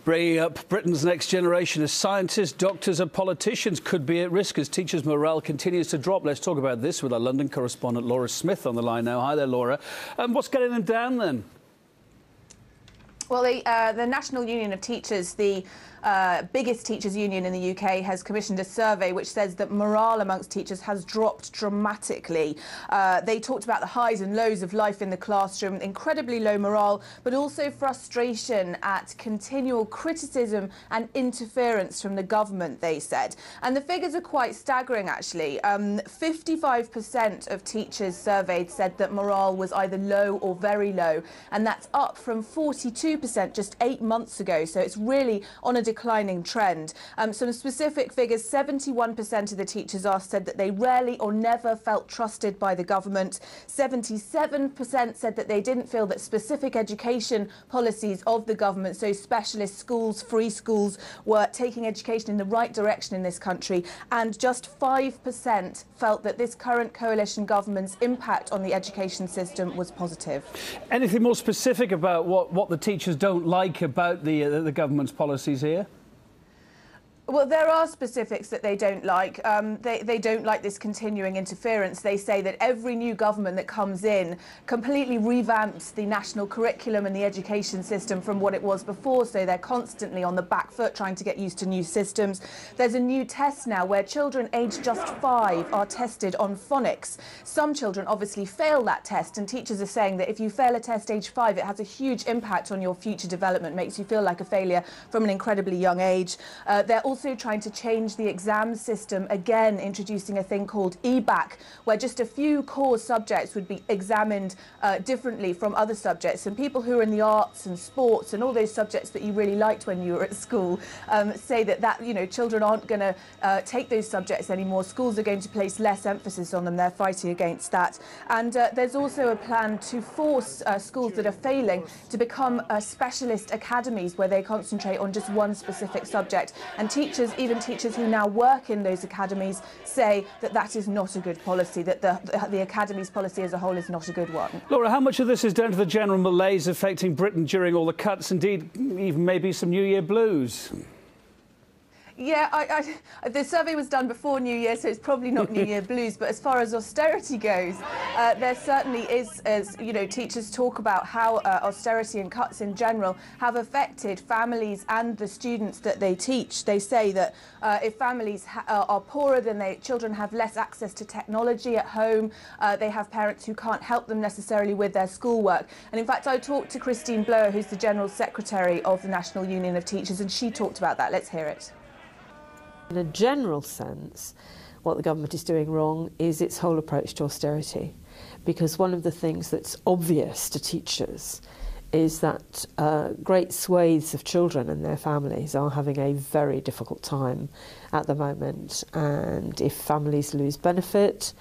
Bringing up Britain's next generation as scientists, doctors and politicians could be at risk as teachers' morale continues to drop. Let's talk about this with our London correspondent Laura Smith on the line now. Hi there, Laura. What's getting them down then? Well, the National Union of Teachers, the biggest teachers' union in the UK, has commissioned a survey which says that morale amongst teachers has dropped dramatically. They talked about the highs and lows of life in the classroom, incredibly low morale, but also frustration at continual criticism and interference from the government, they said. And the figures are quite staggering, actually. 55% of teachers surveyed said that morale was either low or very low, and that's up from 42% just 8 months ago. So it's really on a declining trend. Some specific figures: 71% of the teachers asked said that they rarely or never felt trusted by the government. 77% said that they didn't feel that specific education policies of the government, so specialist schools, free schools, were taking education in the right direction in this country. And just 5% felt that this current coalition government's impact on the education system was positive. Anything more specific about what the teachers don't like about the government's policies here? Well, there are specifics that they don't like. They don't like this continuing interference. They say that every new government that comes in completely revamps the national curriculum and the education system from what it was before, so they're constantly on the back foot trying to get used to new systems. There's a new test now where children aged just 5 are tested on phonics. Some children obviously fail that test, and teachers are saying that if you fail a test age 5, it has a huge impact on your future development, makes you feel like a failure from an incredibly young age. They're also trying to change the exam system, again introducing a thing called EBAC, where just a few core subjects would be examined differently from other subjects. And people who are in the arts and sports and all those subjects that you really liked when you were at school say that children aren't going to take those subjects anymore. Schools are going to place less emphasis on them. They're fighting against that. And there's also a plan to force schools that are failing to become specialist academies where they concentrate on just one specific subject. And teachers, even teachers who now work in those academies, say that that is not a good policy, that the academy's policy as a whole is not a good one. Laura, how much of this is down to the general malaise affecting Britain during all the cuts, indeed even maybe some New Year blues? Yeah, the survey was done before New Year, so it's probably not New Year blues. But as far as austerity goes, there certainly is, as teachers talk about how austerity and cuts in general have affected families and the students that they teach. They say that if families are poorer, then children have less access to technology at home. They have parents who can't help them necessarily with their schoolwork. And in fact, I talked to Christine Blower, who's the General Secretary of the National Union of Teachers, and she talked about that. Let's hear it. In a general sense, what the government is doing wrong is its whole approach to austerity, because one of the things that's obvious to teachers is that great swathes of children and their families are having a very difficult time at the moment. And if families lose benefit,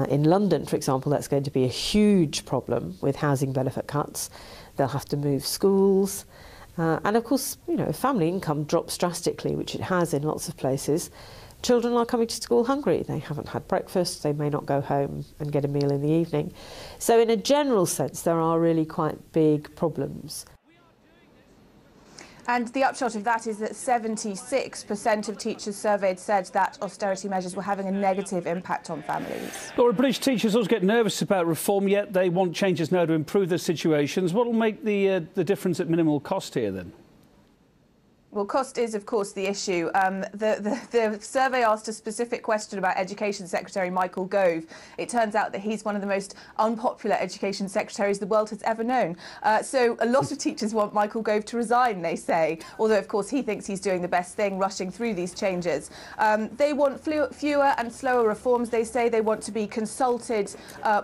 in London, for example, that's going to be a huge problem with housing benefit cuts. They'll have to move schools. And of course, if family income drops drastically, which it has in lots of places, children are coming to school hungry. They haven't had breakfast, they may not go home and get a meal in the evening. So in a general sense, there are really quite big problems. And the upshot of that is that 76% of teachers surveyed said that austerity measures were having a negative impact on families. Laura, British teachers always get nervous about reform, yet they want changes now to improve their situations. What will make the difference at minimal cost here, then? Well, cost is, of course, the issue. The survey asked a specific question about Education Secretary Michael Gove. It turns out that he's one of the most unpopular Education Secretaries the world has ever known. So a lot of teachers want Michael Gove to resign, they say, although, of course, he thinks he's doing the best thing, rushing through these changes. They want fewer and slower reforms, they say. They want to be consulted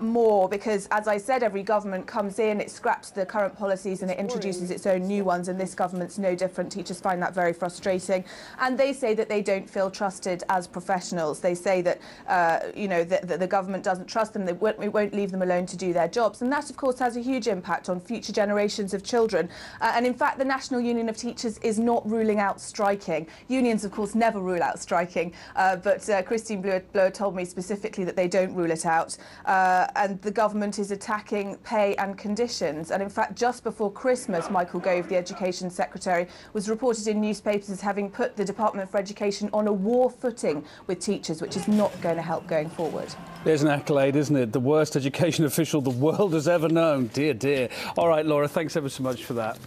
more because, as I said, every government comes in, it scraps the current policies and it introduces its own new ones, and this government's no different. Teachers find find that very frustrating. And they say that they don't feel trusted as professionals. They say that, that the government doesn't trust them, it won't leave them alone to do their jobs. And that, of course, has a huge impact on future generations of children. And in fact, the National Union of Teachers is not ruling out striking. Unions, of course, never rule out striking, but Christine Blower told me specifically that they don't rule it out. And the government is attacking pay and conditions. And in fact, just before Christmas, Michael Gove, the Education Secretary, was reported in newspapers as having put the Department for Education on a war footing with teachers, which is not going to help going forward. There's an accolade, isn't it? The worst education official the world has ever known. Dear, dear. All right, Laura, thanks ever so much for that.